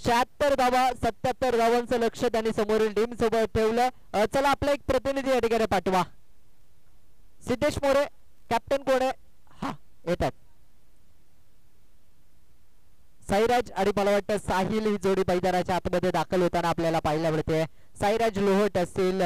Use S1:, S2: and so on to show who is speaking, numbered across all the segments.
S1: 76 धावा 77 धावांचं लक्ष त्यांनी समोरील टीम सोबत ठेवलं. चला आपला एक प्रतिनिधी या ठिकाणी पाठवा. सिद्धेश मोरे कॅप्टन कोण आहे? हा येतात. साईराज आणि मला वाटतं साहिल ही जोडी मैदानाच्या आतमध्ये दाखल होताना आपल्याला पाहायला मिळते. साईराज लोहट असतील,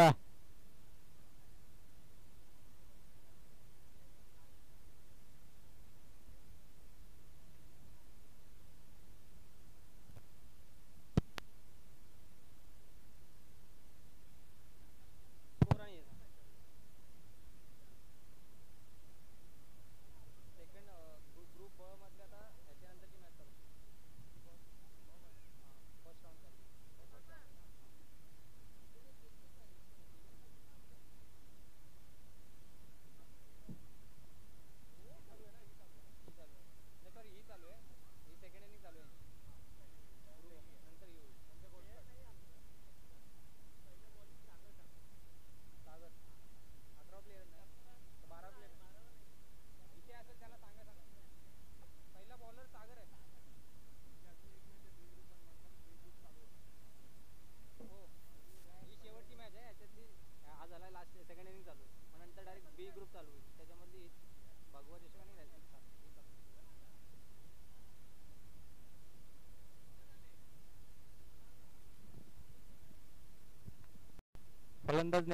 S1: फलंदाज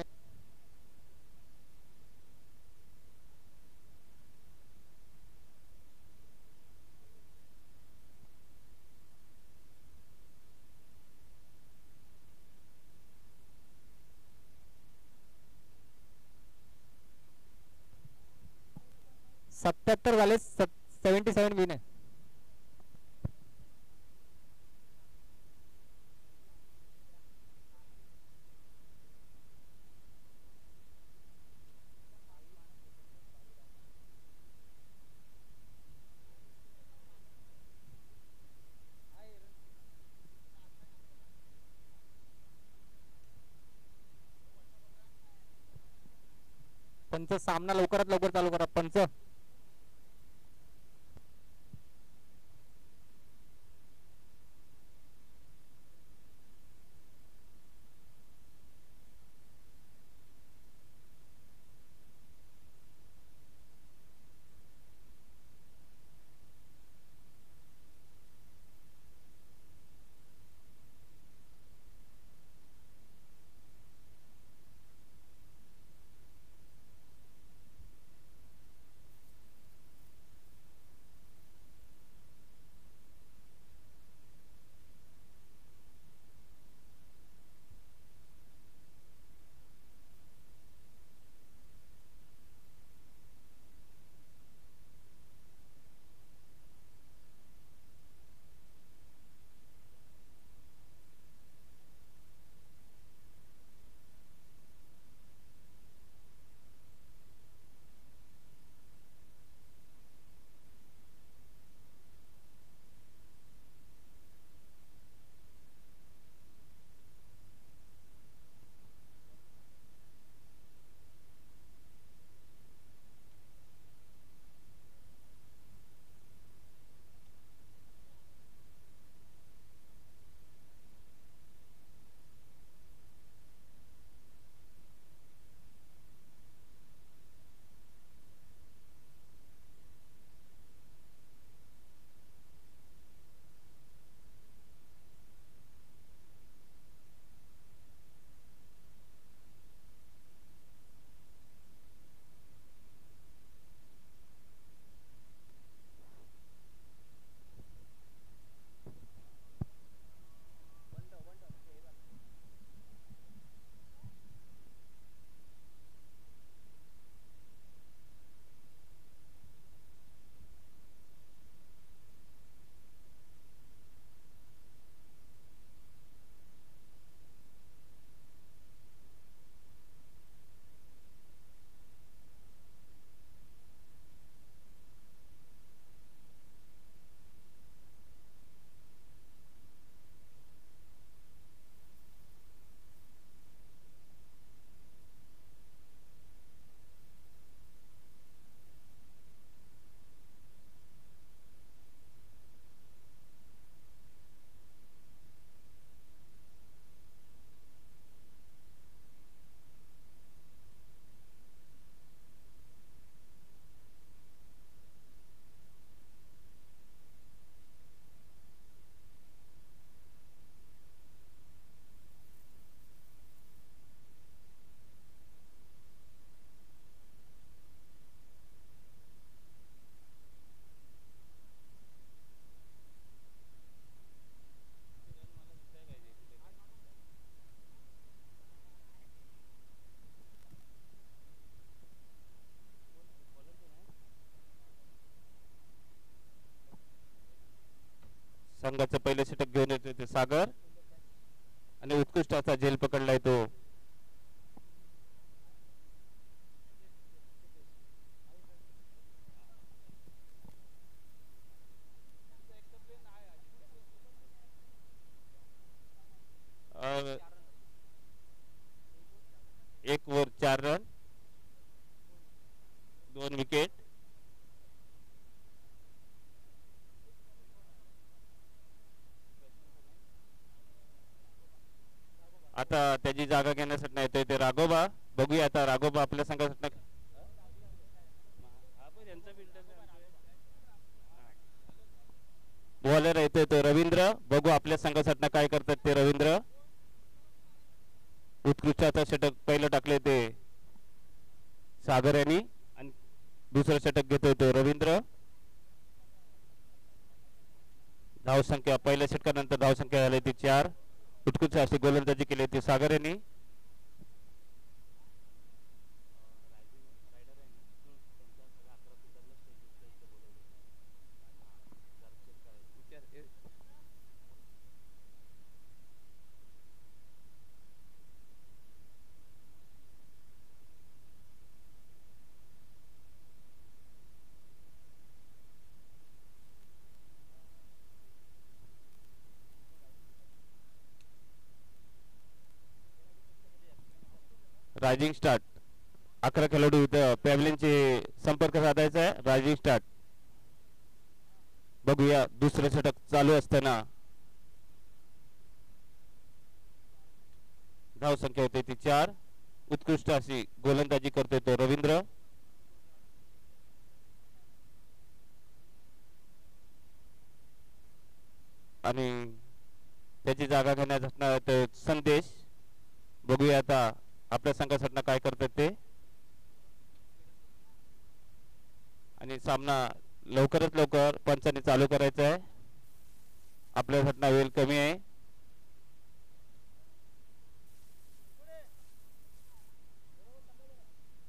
S1: 77 झाले. 77 विन आहे. पंच सामना लवकरात लवकर चालू करा. पंच
S2: संघाचं पहिलं षटक घेऊन येतो ते सागर आणि उत्कृष्ट असा झेल पकडलाय तो एक ओव्हर 4 रन 2 विकेट आता त्याची जागा घेण्यासाठी येतोय ते राघोबा बघूया आता राघोबा आपल्या संघासाठी बॉलर येतोय तो रवींद्र बघू आपल्या संघासाठी काय करतात ते रवींद्र उत्कृष्ट आता षटक पहिलं टाकले ते सागर यांनी आणि दुसरं षटक घेतोय तो रवींद्र धावसंख्या पहिल्या षटकानंतर धावसंख्या झाली ती 4 उत्कृष्ट अशी गोलंदाजी केली ती सागर यांनी रायझिंग स्टार्ट 11 खेळाडू पॅव्हलिनचे संपर्क साधायचा आहे रायझिंग स्टार्ट बघूया दुसरं षटक चालू असताना धाव संख्या होते ती 4 उत्कृष्ट अशी गोलंदाजी करतोय तो रवींद्र आणि त्याची जागा घेण्यात असणार संदेश बघूया आता आपल्या संघासाठी काय करतात ते आणि सामना लवकरात लवकर पंचांनी चालू करायचा आहे आपल्यासाठी वेळ कमी आहे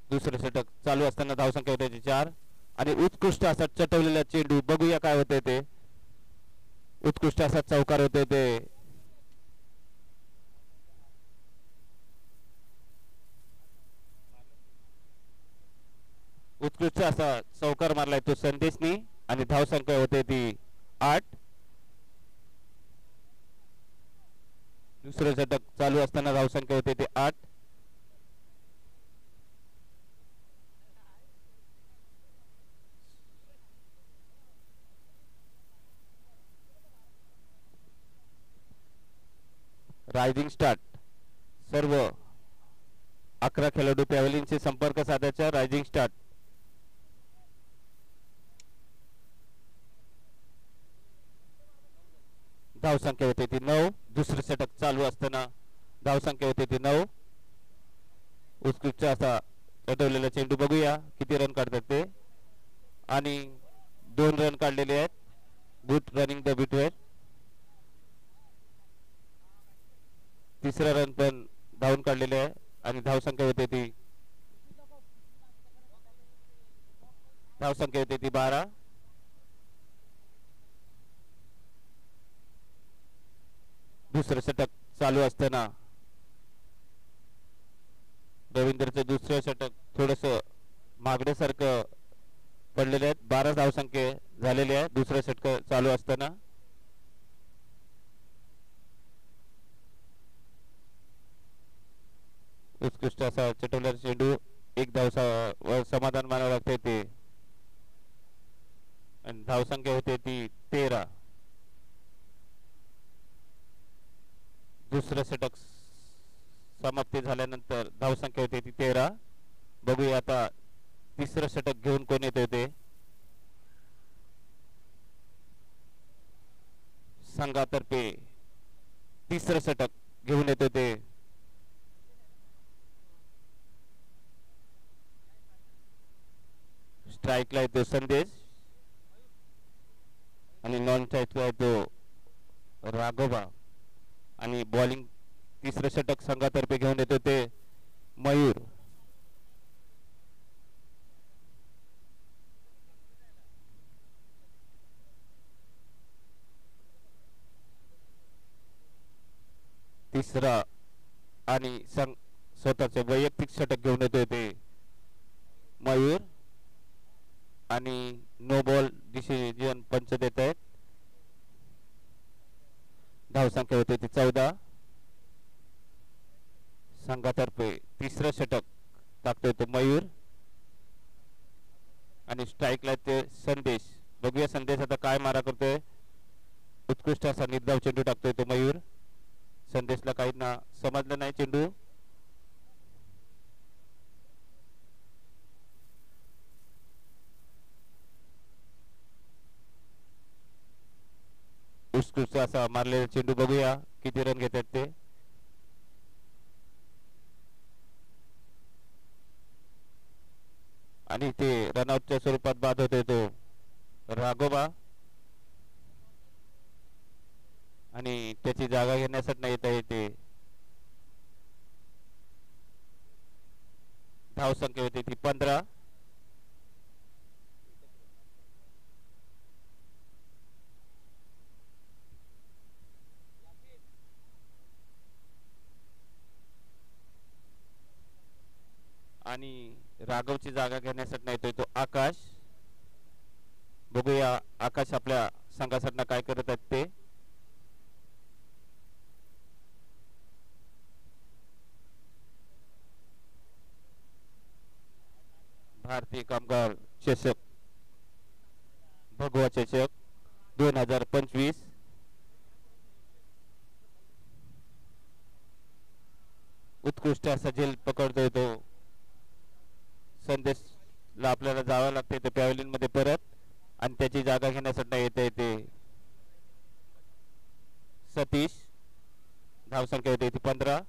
S2: दुसरं षटक चालू असताना धावसंख्या होते 4 आणि उत्कृष्ट असा चटवलेला चेंडू बघूया काय होते ते उत्कृष्ट असा चौकार होते ते उत्कृष्ट असा चौकार मारलाय तो संदेशनी आणि धावसंख्या होते ती 8 दुसरं षटक चालू असताना धावसंख्या होते ती 8 रायझिंग स्टार्ट सर्व 11 खेळाडू पॅव्हलिनचे संपर्क साधायचा रायझिंग स्टार्ट धावसंख्या होते ती 9 दुसरं षटक चालू असताना धावसंख्या होते ती 9 उत्कृष्ट असा चटवलेला चेंडू बघूया किती रन काढतात ते आणि 2 रन काढलेले आहेत गुड रनिंग द बिटवेर तिसरा रन पण धावून काढलेले आहे आणि धावसंख्या होते ती 12 दुसरं षटक चालू असताना रवींद्रचं दुसरं षटक थोडस मागण्यासारखं पडलेले आहेत 12 धावसंख्या झालेले आहे दुसरं षटक चालू असताना उत्कृष्ट असा चटवलेला चेंडू एक धाव समाधान मानावं लागतंय ते आणि धावसंख्या होते ती 13 दुसरं षटक समाप्ती झाल्यानंतर धावसंख्या होते ती 13 बघूया आता तिसरं षटक घेऊन कोण येते ते संघातर्फे तिसरं षटक घेऊन येते ते स्ट्राईकला येतो संदेश आणि नॉन स्ट्राईकला येतो राघोबा आणि बॉलिंग तिसरं षटक संघातर्फे घेऊन येतो ते मयूर तिसरा आणि स्वतःचे वैयक्तिक षटक घेऊन येतोय ते मयूर आणि नो बॉल डिसिजन पंच देत आहेत. धावसंख्या होते ती 14. संघातर्फे तिसरं षटक टाकतोय तो मयूर आणि स्ट्राईकला ते संदेश. बघूया संदेश आता काय मारा करतोय. उत्कृष्ट असा निर्धाव चेंडू टाकतोय तो मयूर. संदेशला काही ना समजलं नाही चेंडू. उत्कृष्ट असा मारलेला चेंडू. बघूया किती रन घेतात ते. आणि ते रनआउटच्या स्वरूपात बाद होतोय तो राघोबा आणि त्याची जागा घेण्यासाठी येत आहे ते. धाव संख्या होती ती 15. आणि राघवची जागा घेण्यासाठी येतोय तो आकाश. बघूया आकाश आपल्या संघासाठी काय करत आहेत ते. भारतीय कामगार चषक भगवा चषक 2025 उत्कृष्ट असा झेल पकडतोय तो. संदेशला आपल्याला जावं लागते ते पॅव्हलियन मध्ये परत आणि त्याची जागा घेण्यासाठी येते ते सतीश. धावसंख्या होते ती 15.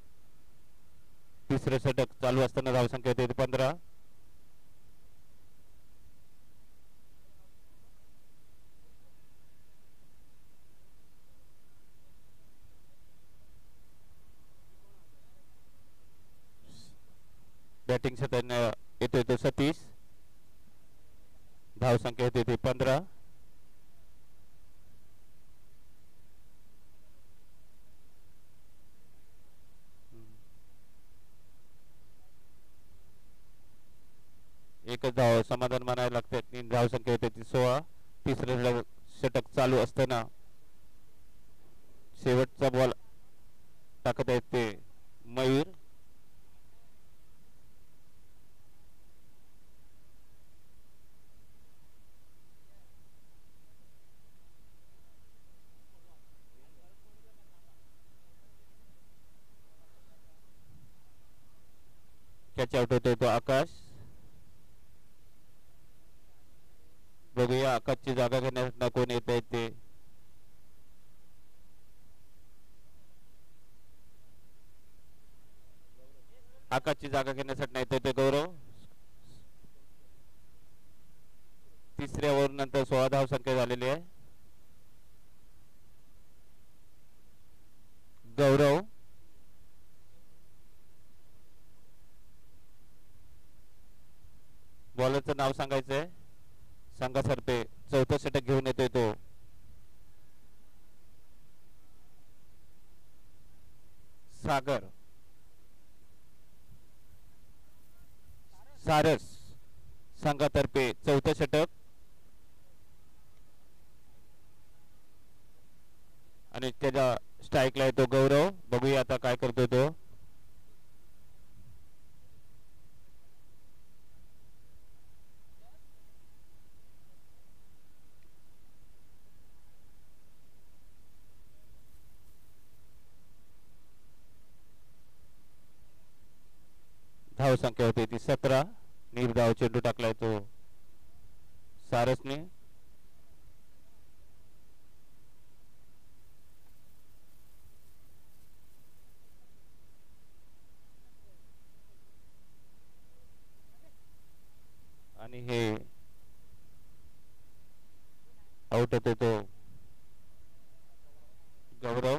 S2: तिसरं षटक चालू असताना धावसंख्या होते ती 15. बॅटिंग साठी येतोय तो सतीश. धावसंख्या होते ती 15. एकच धाव समाधान मानायला लागते. 3 धावसंख्या होते ती 16. तिसरं षटक चालू असताना शेवटचा बॉल टाकत आहेत ते मयूर. कॅच आउट होतोय तो आकाश. बघूया आकाशची जागा घेण्यासाठी कोण येत आहे ते. आकाशची जागा घेण्यासाठी येत ते गौरव. तिसऱ्या ओव्हर नंतर 16 धाव संख्या झालेली आहे. गौरव बॉलरचं नाव सांगायचंय. संघातर्फे चौथं षटक घेऊन येतोय तो सागर. सारस संघातर्फे चौथं षटक आणि त्याच्या स्ट्राईकला येतो गौरव. बघूया आता काय करतो तो. धाव संख्या होती ती 17. निर्धाव चेंडू टाकलाय तो सारसने. आणि हे आउट होतो तो गौरव.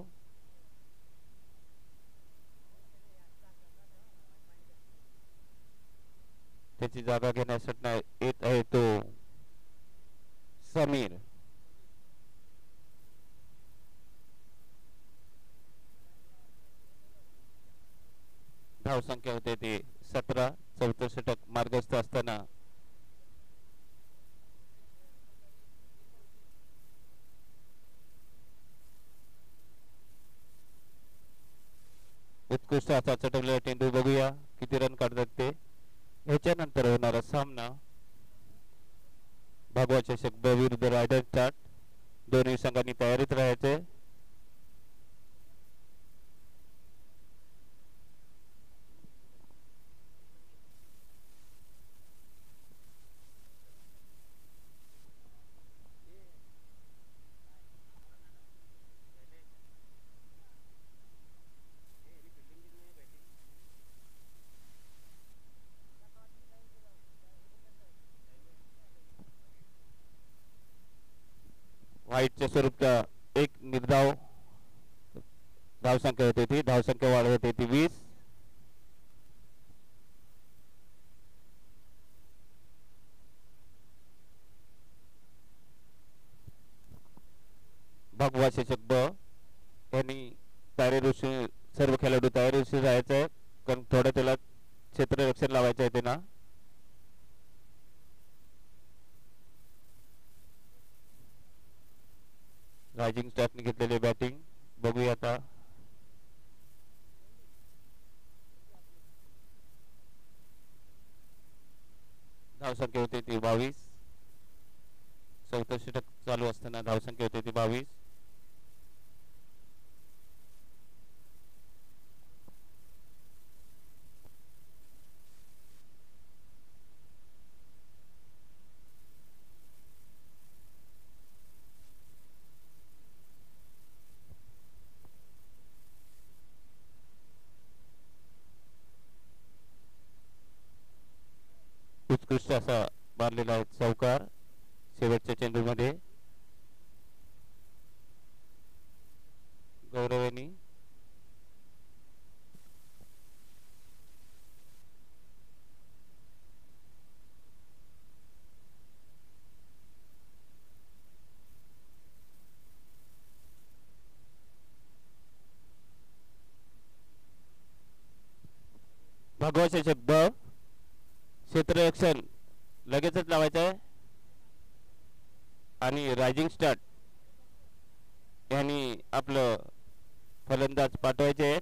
S2: त्याची जागा घेण्यासाठी येत आहे तो समीर. धावसंख्या होते ती 17. चौथं षटक मार्गस्थ असताना उत्कृष्ट असा चटकलेला चेंडू. बघूया किती रन काढतात ते. ह्याच्यानंतर होणारा सामना भागवा चषक ब विरुद्ध रायडर स्टार्ट. दोन्ही संघांनी तयारीत राहायचे. व्हाईटच्या स्वरूपचा एक निर्धाव. धावसंख्या होती ती. धावसंख्या वाढवत ती 20. भगवा चषक ब यांनी तयारीशी सर्व खेळाडू तयारीशी राहायचं आहे, कारण थोडं त्याला क्षेत्ररक्षण लावायचं आहे त्यांना. रायझिंग स्टार्टने घेतलेली बॅटिंग बघूया आता. धावसंख्या होती ती 22. चौथं षटक चालू असताना धावसंख्या होती ती 22. उत्कृष्ट असा मारलेला आहे चौकार शेवटच्या चेंडूमध्ये. गौरव यांनी भगवाचे शब्द क्षेत्ररक्षण लगेचच लावायचं आहे आणि रायझिंग स्टार्ट यांनी आपलं फलंदाज पाठवायचे आहेत.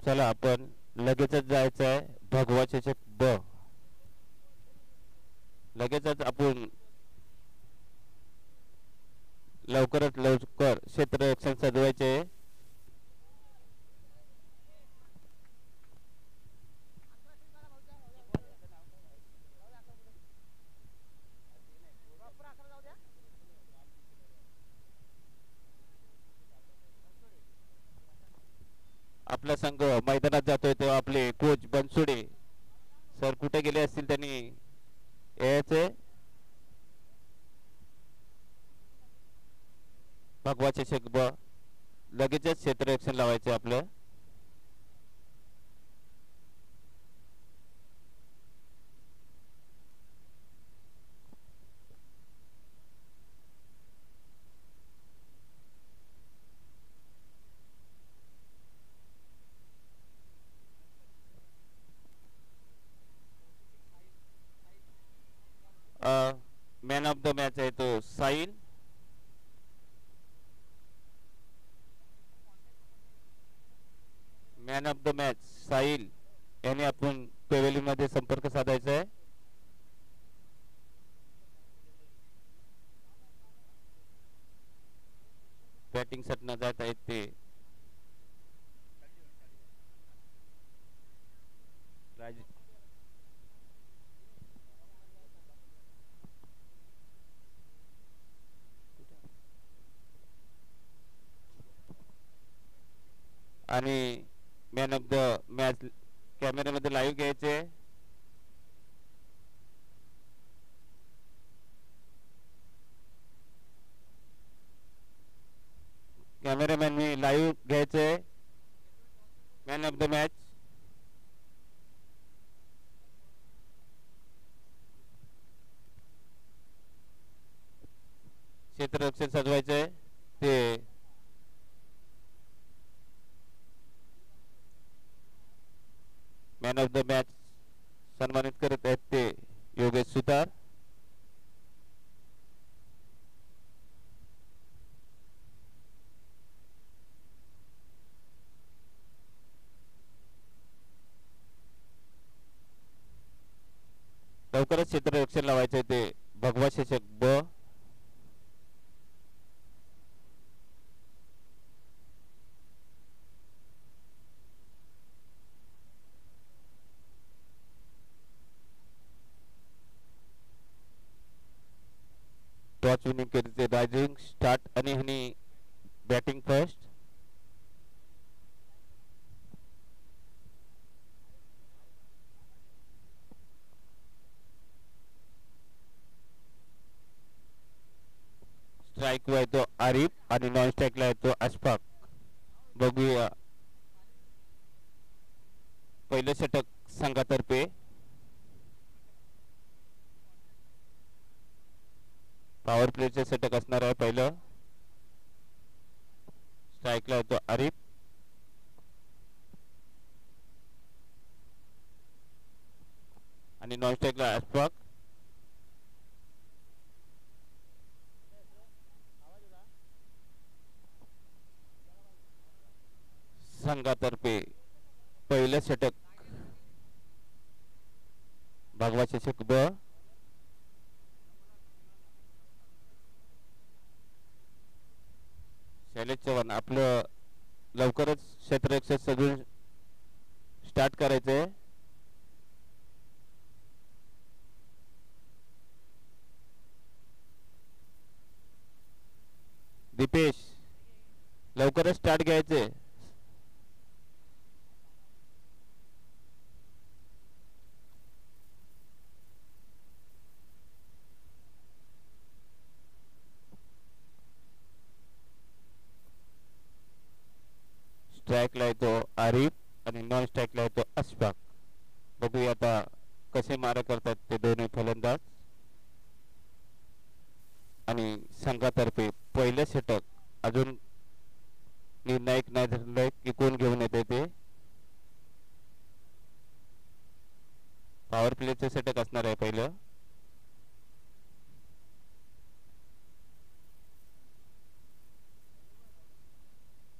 S2: चला आपण लगेचच जायचं आहे भगवा चषक ब. लगेचच आपण लवकरात लवकर क्षेत्ररक्षण सजवायचे. आपला संघ मैदानात जातोय तेव्हा आपले कोच बनसोडे सर कुठे गेले असतील त्यांनी यायचे. भगवा चषक ब लगेचच क्षेत्ररक्षण लावायचे आपलं. मॅन ऑफ द मॅच आहे तो Sahil. Man of the match Sahil याने आपण पेवेलियन मध्ये संपर्क साधायचा आहे. बॅटिंग साठी जात आहेत ते आणि मॅन ऑफ द मॅच कॅमेऱ्यामध्ये लाईव्ह घ्यायचे. कॅमेरामॅननी लाईव्ह घ्यायचे मॅन ऑफ द मॅच. क्षेत्ररक्षण सजवायचंय ते मॅन ऑफ द मॅच सन्मानित करत आहेत ते योगेश सुतार. लवकरच क्षेत्ररक्षण लावायचंय ते भगवा शशक ब. टॉस विनिंग केली ते रायझिंग स्टार्ट आणि ह्यांनी बॅटिंग फर्स्ट. स्ट्राइक वर तो आरिफ आणि नॉन स्ट्राइकला येतो अशफाक. बघूया पहिलं षटक संघातर्फे. पॉवर प्लेचे षटक असणार आहे पहिलं. स्ट्राइकला येतो आरिफ आणि नॉन स्ट्राइकला अशफाक. संघातर्फे पहिलं षटक भगवा शशक ब. शैलेश चव्हाण आपलं लवकरच क्षेत्ररक्षण सजून स्टार्ट करायचंय. दीपेश लवकरच स्टार्ट घ्यायचे. स्ट्राइकला येतो आरिफ आणि नॉन स्ट्राइकला येतो अशफाक. बघूया आता कसे मारा करतात ते दोन्ही फलंदाज. आणि संघातर्फे पहिलं षटक अजून निर्णायक नाही ठरलंय की कोण घेऊन येते ते. पॉवर प्लेचं षटक असणार आहे पहिलं.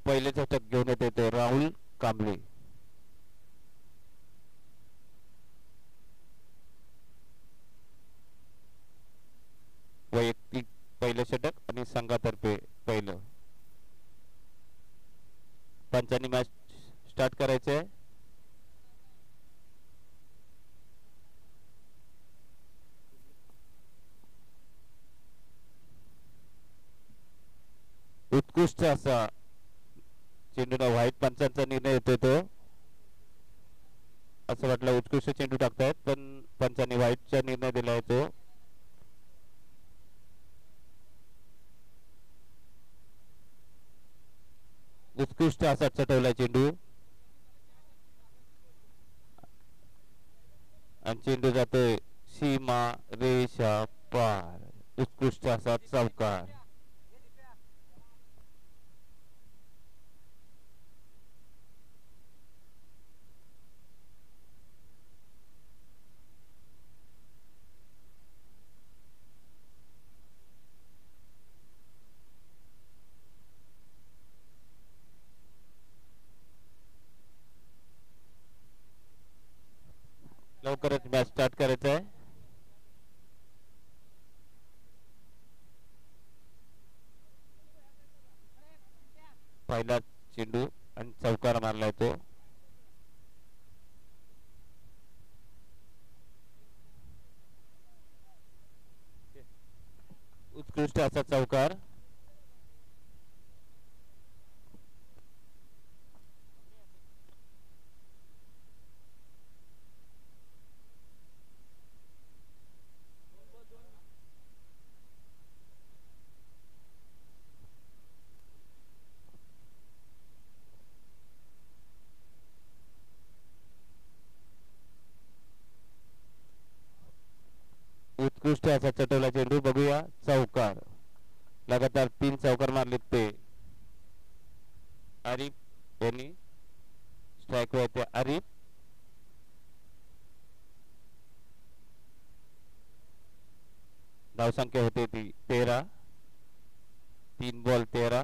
S2: पहिले षटक घेऊन येते तो राहुल कांबळे. वैयक्तिक पहिलं षटक आणि संघातर्फे पहिलं. पंचांनी मॅच स्टार्ट करायचंय. उत्कृष्ट असा चेंडूला व्हाईट पंचांचा निर्णय येतोय तो. असं वाटलं उत्कृष्ट चेंडू टाकतायत पण पंचांनी व्हाईटचा निर्णय दिलाय तो. उत्कृष्ट असा चटवला चेंडू आणि चेंडू जातोय सीमा रेषा पार. उत्कृष्ट असा चौकार. लवकरच मॅच स्टार्ट करायचं आहे. पहिला चेंडू आणि चौकार मारलाय तो. उत्कृष्ट असा चौकार. उत्कृष्ट असा चटवला चेंडू. बघूया चौकार. लगातार धावसंख्या होते ती 13. 3 बॉल 13.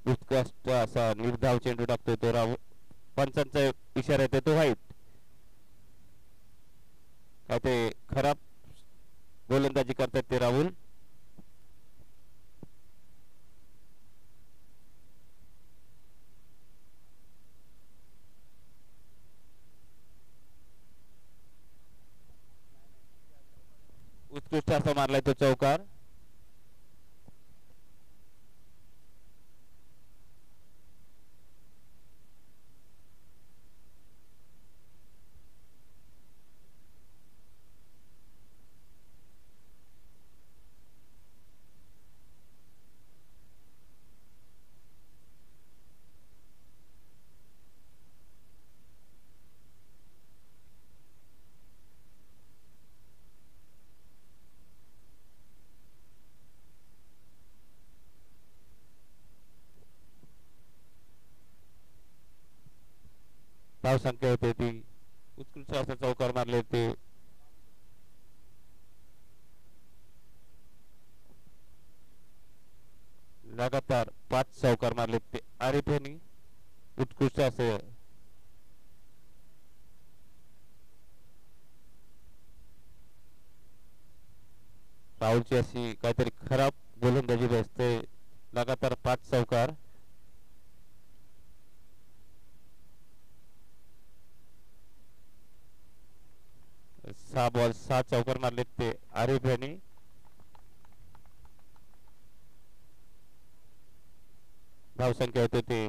S2: उत्कृष्ट असा निर्धाव चेंडू टाकतोय तो राहुल. पंचांचा इशारा येतो तो व्हाईट. काय ते खराब गोलंदाजी करतात ते राहुल. उत्कृष्ट असा मारलाय तो चौकार. धावसंख्या होते ती उत्कृष्ट असा चौकार मारले ते लगातार 5 चौकार मारले ते आरिफ यांनी. उत्कृष्ट असे राहुलची अशी काहीतरी खराब गोलंदाजी असते. लगातार 5 चौकार. सहा बॉल 6 चौकार मारले ते आरिफ यांनी. धावसंख्या होते ते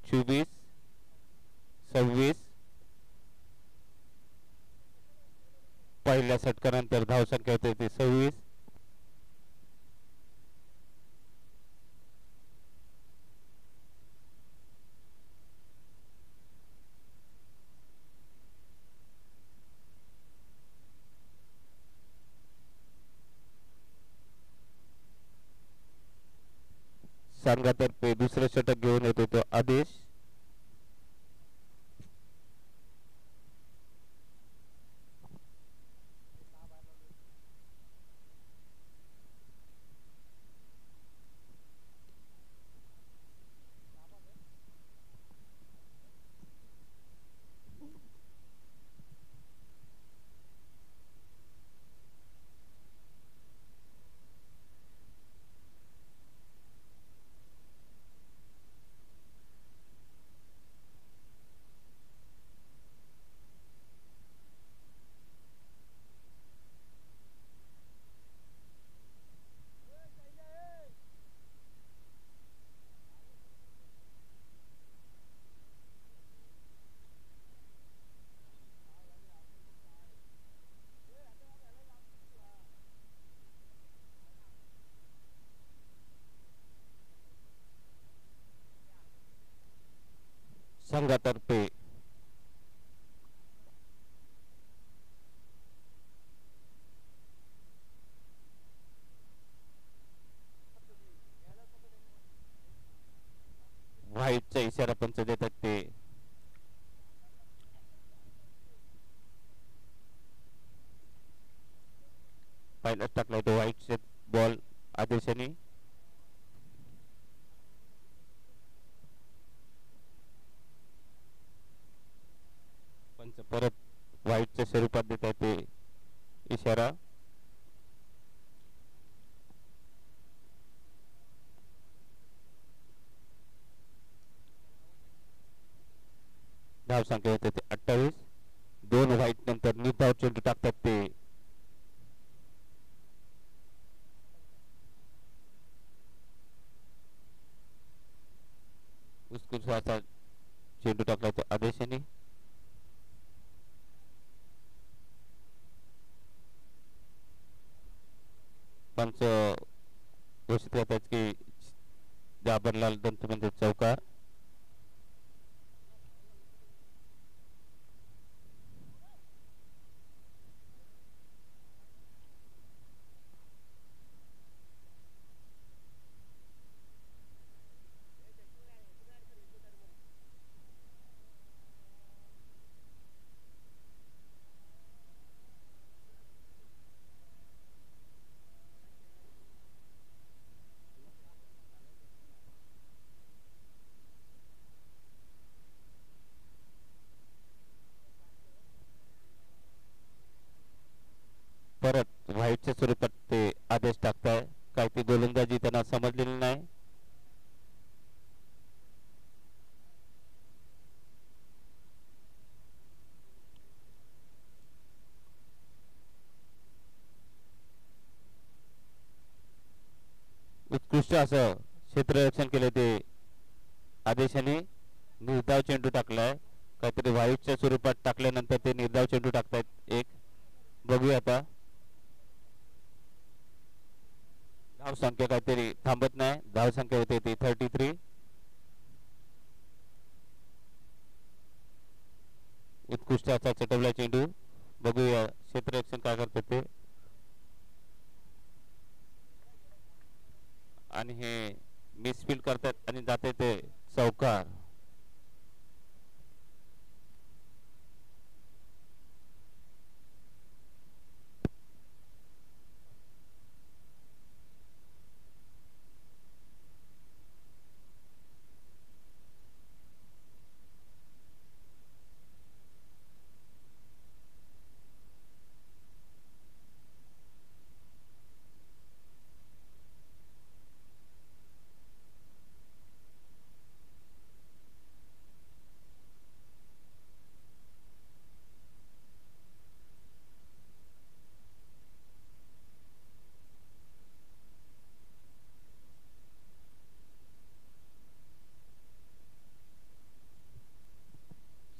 S2: 24. 26. पहिल्या षटकानंतर धावसंख्या होते ते 26. संघातर्फे दुसरं षटक घेऊन येतो तो आदेश. संघातर्फे व्हाईटचा इशारा पंच देतात ते पहिलाच टाकलाय तो व्हाईटचे बॉल आदेशाने. पंच परत व्हाईटच्या स्वरूपात देत आहे ते इशारा. धावसंख्या होते ते 28. 2 व्हाईट नंतर निर्धाव चेंडू टाकतात ते उत्कृष्ट चेंडू टाकला तो आदेशाने. पंच घोषित करतात की जाबरलाल दंत म्हणजे चौकार. व्हाईटच्या स्वरूपात ते आदेश टाकताय. काय ती गोलंदाजी त्यांना समजलेली नाही. उत्कृष्ट असं क्षेत्ररक्षण केले ते आदेशाने. निर्धाव चेंडू टाकलाय. काहीतरी व्हाईटच्या स्वरूपात टाकल्यानंतर ते निर्धाव चेंडू टाकतायत एक. बघूया आता. धाव संख्या काहीतरी थांबत नाही. धाव संख्या होते ती 33. उत्कृष्ट असा चटवला चेंडू. बघूया क्षेत्ररक्षण काय करतात ते. आणि हे मिसफील्ड करतात आणि जाते ते चौकार.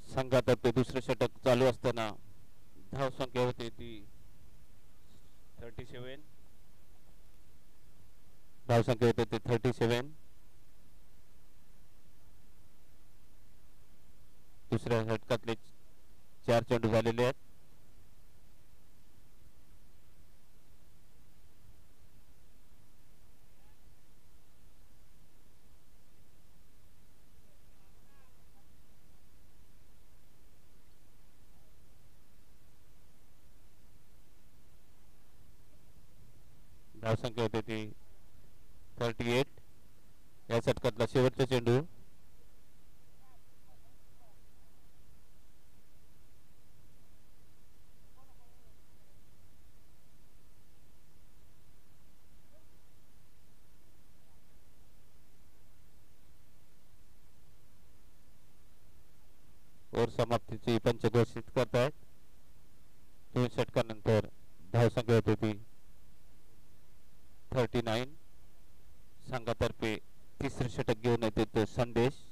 S2: संघातर्फे दुसरे षटक चालू असताना धाव संख्या होते ती 37. धाव संख्या होते ती 37. दुसऱ्या षटकातले 4 चेंडू झालेले आहेत. धाव संख्या होते ती 38. या षटकातला शेवटचा चेंडू. ओव्हर समाप्तीची पंच घोषित करतायत. 2 षटकानंतर धाव संख्या होते ती 39. संघातर्फे तिसरे षटक घेऊन येते तो संदेश.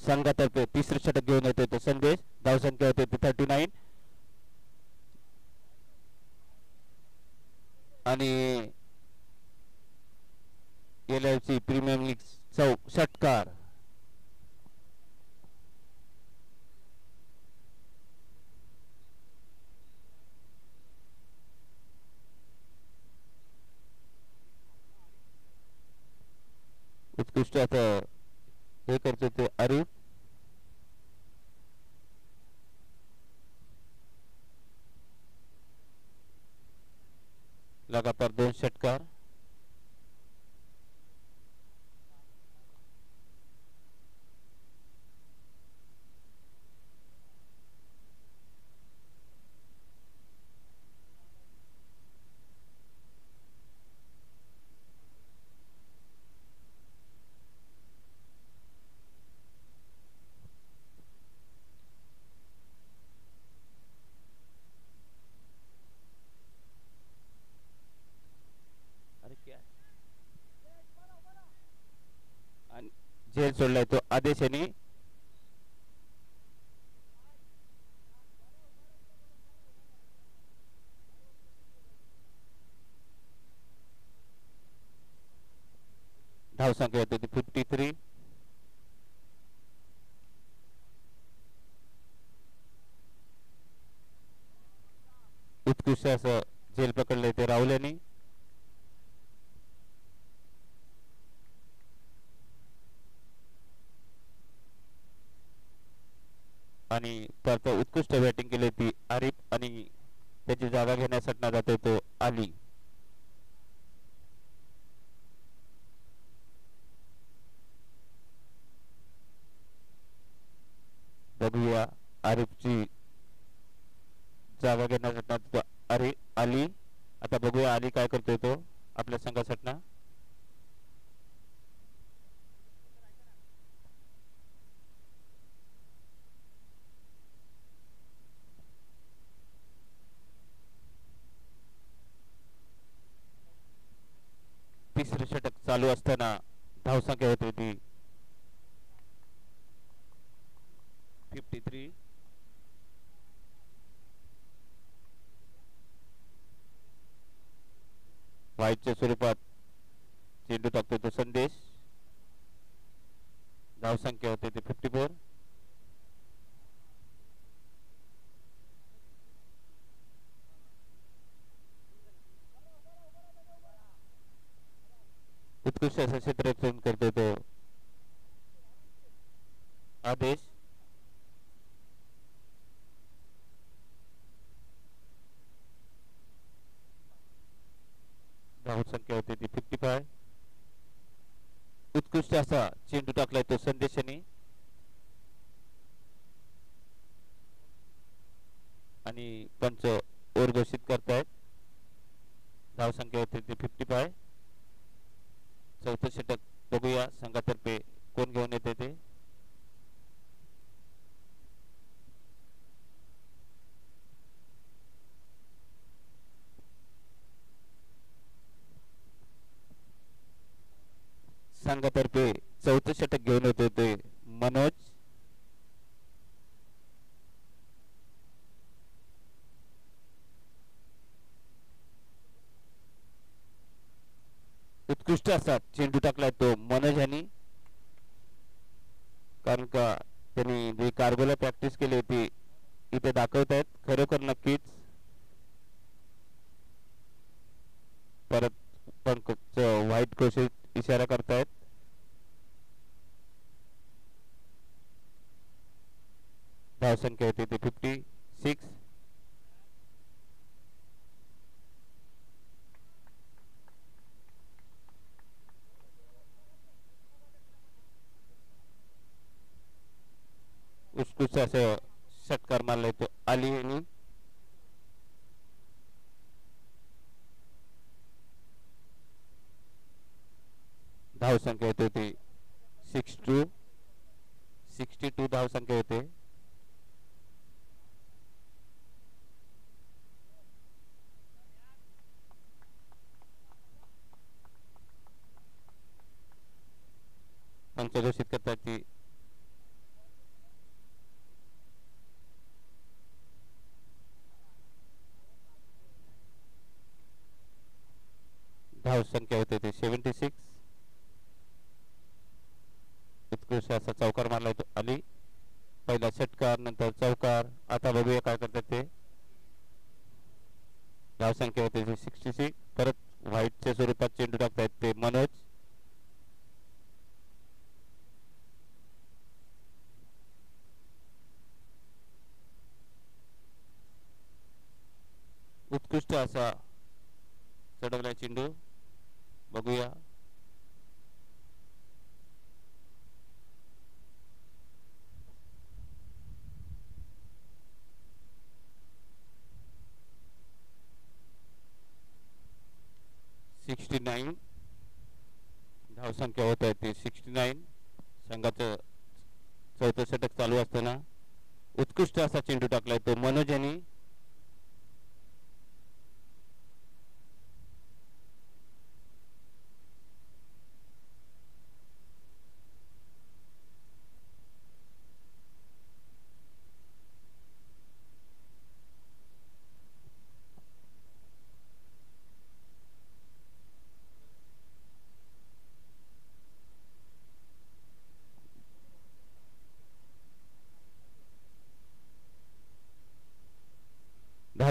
S2: संघातर्फे तिसरे षटक घेऊन येते तो संदेश. धाव संख्या होते ती 39. आणि LFC प्रीमियर लीग षटकार. उत्कृष्ट आता हे करते ते आरिफ. लगातार 2 षटकार. झेल सोडलाय तो आदेशाने. धाव संख्या होती 53. उत्कृष्ट असं झेल पकडलंय ते राहुल यांनी. आणि परत उत्कृष्ट बॅटिंग केली ती आरिफ आणि त्याची जागा घेण्यासाठी जातोय तो आली. बघूया आरिफची जागा घेण्यासाठी अरे आली. आता बघूया आली काय करतोय तो आपल्या संघासाठी. तिसरे षटक चालू असताना धावसंख्या होती ती 53. व्हाईटच्या स्वरूपात चेंडू टाकतोय तो संदेश. धावसंख्या होते ते 54. उत्कृष्ट असं क्षेत्ररक्षण करतोय तो आदेश. धावसंख्या होती ती 55. उत्कृष्ट असा चेंडू टाकलाय तो संदेशाने आणि पंच ओव्हर घोषित करतायत. धावसंख्या होती ती 55. चौथं षटक बघूया संघातर्फे कोण घेऊन येते ते. संघातर्फे चौथं षटक घेऊन होते ते मनोज. उत्कृष्ट असा चेंडू टाकलाय तो मनोज यांनी. कारण का त्यांनी जी कार्गोला प्रॅक्टिस केली होती इथे दाखवतायत खरोखर नक्कीच. परत पंच व्हाईट घोषित इशारा करतायत. धावसंख्या होती ती 56. उत्कृष्ट असं षटकार मारलाय तो आली यांनी. धावसंख्या होती ती 62 धावसंख्या होते. पंच घोषित करतात ती धावसंख्या होते ते 76. उत्कृष्ट असा चौकार मारलाय तो आली. पहिला षटकार नंतर चौकार. आता बघूया काय करतात ते. धावसंख्या होते ते 66. परत व्हाईटच्या स्वरूपात चेंडू टाकतायत ते मनोज. उत्कृष्ट असा चढवलाय चेंडू. बघूया धावसंख्या होत आहे ते 69. संघाचं चौथं षटक चालू असताना उत्कृष्ट असा चेंडू टाकलाय तो मनोज यांनी.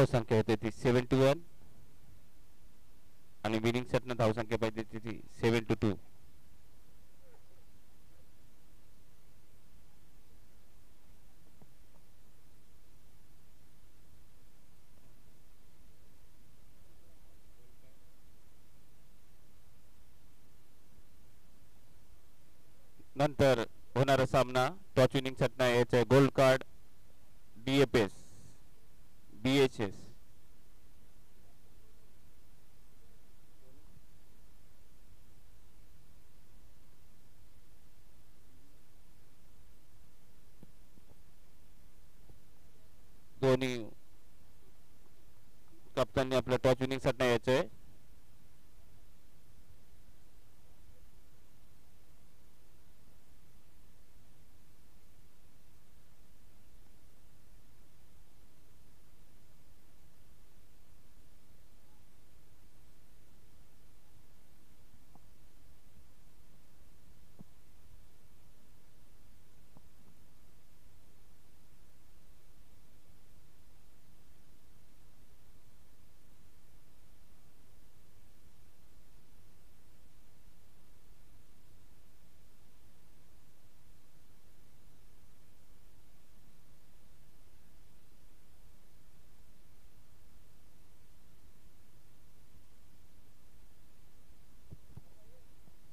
S2: धावसंख्या होते ती 71 आणि विनिंग सेटनं धावसंख्या पाहिजे ती 72. नंतर होणारा सामना टॉस विनिंग सेटनं याचे गोल्ड कार्ड DFS BHS दोन्ही कप्तानने आपल्या टॉस विनिंग सेटनं यायचंय.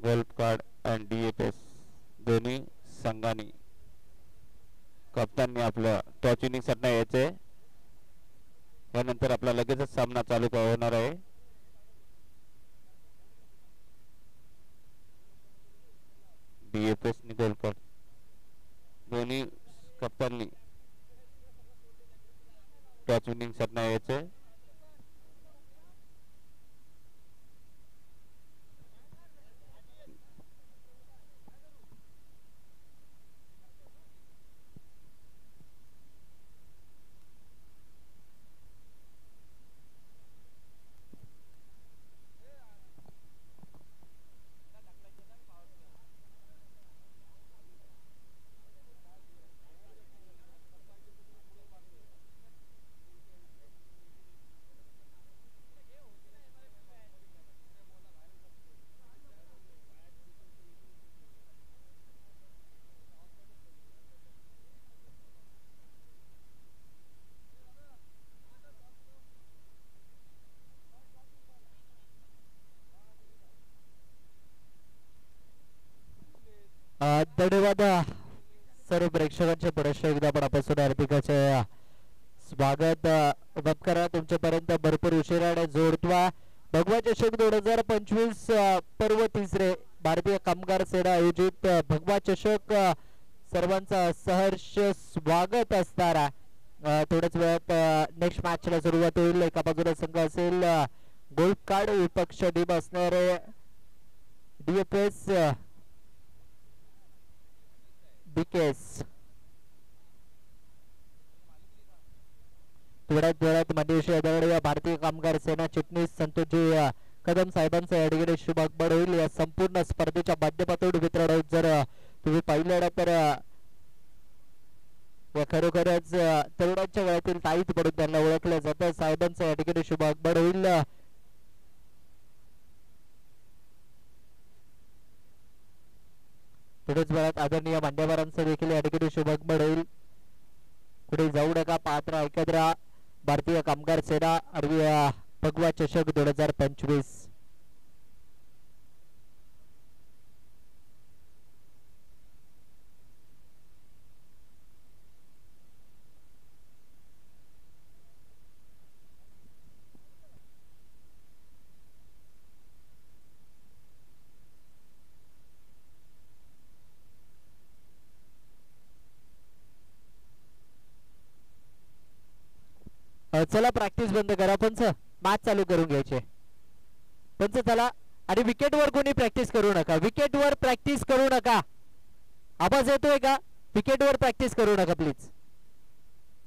S2: गोल्ड कार्ड आणि DFS दोन्ही संघांनी कप्तानने आपल्या टॉस विनिंग सेटनं यायचंय. यानंतर आपला लगेचच सामना चालू होणार आहे. DFS नि गोल्ड कार्ड दोन्ही कप्ताननी टॉस विनिंग सेटनं यायचंय.
S1: धन्यवाद सर्व प्रेक्षकांचे पुनश्च एकदा पण आपण हार्दिकाचे स्वागत उपकरा तुमच्यापर्यंत भरपूर उशिराने जोडतवा. भगवा चषक 2025 पर्व तिसरे भारतीय कामगार सेना आयोजित भगवा चषक सर्वांचा सहर्ष स्वागत असणारा थोड्याच वेळात नेक्स्ट मॅचला सुरुवात होईल. एका बाजूला संघ असेल गोल्ड कार्ड विपक्ष टीम असणारे DFS BKS. थोड्याच वेळात मनीष दगडे भारतीय कामगार सेना चिटणीस संतोषजी कदम साहेबांचा या ठिकाणी शुभ आगमन होईल. या संपूर्ण स्पर्धेच्या माध्यमातून मित्रांनो जर तुम्ही पाहिलं तर खरोखरच तरुणांच्या वयातील ताईत म्हणून त्यांना ओळखलं जातं. साहेबांचं या ठिकाणी शुभ आगमन होईल. थोड्याच वेळात आदरणीय मान्यवरांचं देखील या ठिकाणी शुभ आगमन होईल. पुढे जाऊ नका, पात्र ऐकत राहा. भारतीय कामगार सेना आणि भगवा चषक 2025. चला प्रॅक्टिस बंद करा. पंच मॅच चालू करून घ्यायचे. पंच चला. आणि विकेट वर कोणी प्रॅक्टिस करू नका. विकेट वर प्रॅक्टिस करू नका. आवाज येतोय का? विकेट वर प्रॅक्टिस करू नका प्लीज.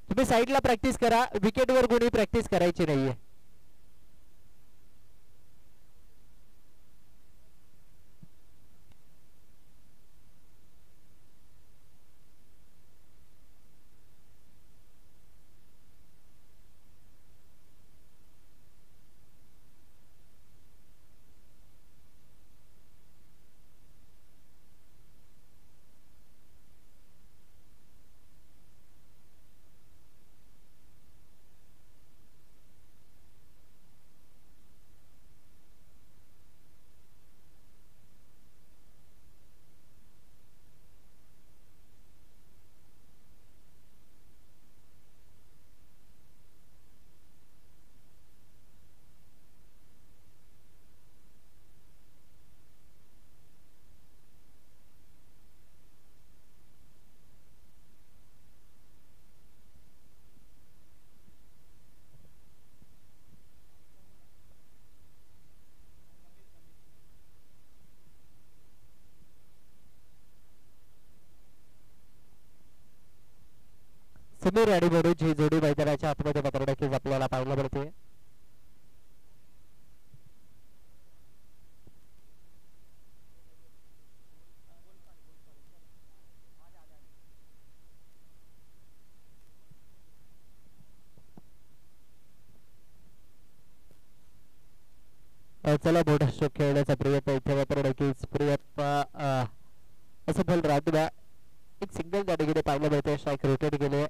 S1: तुम्ही साईडला प्रॅक्टिस करा. विकेट वर कोणी प्रॅक्टिस करायची नाहीये. समीर आणि मनोज ही जोडी मैदानाच्या आतमध्ये मात्र नक्कीच आपल्याला पाहायला मिळते. चला मोठा शो खेळण्याचा प्रयत्न इथे मात्र नक्कीच प्रयत्न असफल राहतो. एक सिंगल त्या ठिकाणी पाहायला मिळते. स्ट्राईक रोटेट गेले.